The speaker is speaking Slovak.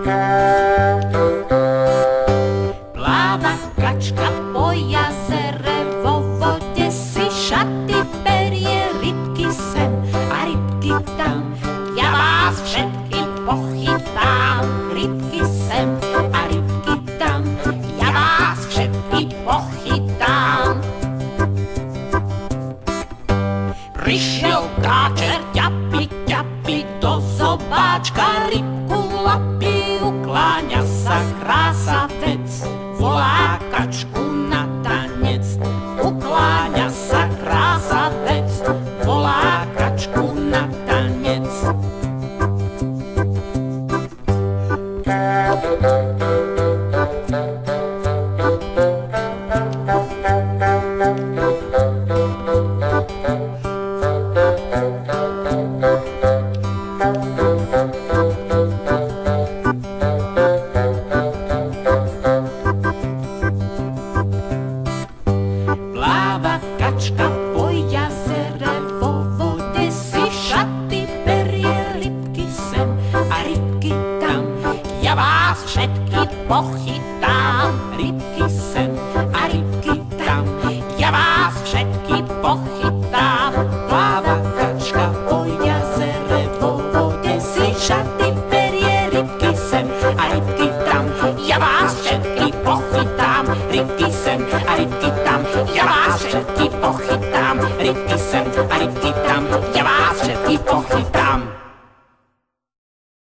Pláva kačka po jazere, vo vode si šaty berie, rybky sem a rybky tam. Ja vás všetkých pochytám, rybky sem a rybky tam. Ja vás všetkých pochytám. Prišiel káčer, ťapi, ťapi, do zobáčka rybku lapí, ukláňa sa krásavec, volá kačku na tanec. Ukláňa sa krásavec, volá kačku na tanec. Pláva kačka po jazere, vo vode si šaty berie, rybky sem a rybky tam. Ja vás všetkých pochytám, rybky sem a rybky tam. Ja vás všetkých pochytám. Pláva kačka po jazere, vo vode si šaty berie, rybky sem a rybky tam. Ja vás všetkých pochytám, rybky sem a rybky tam. Ja vás všetkých pochytám, rybky sem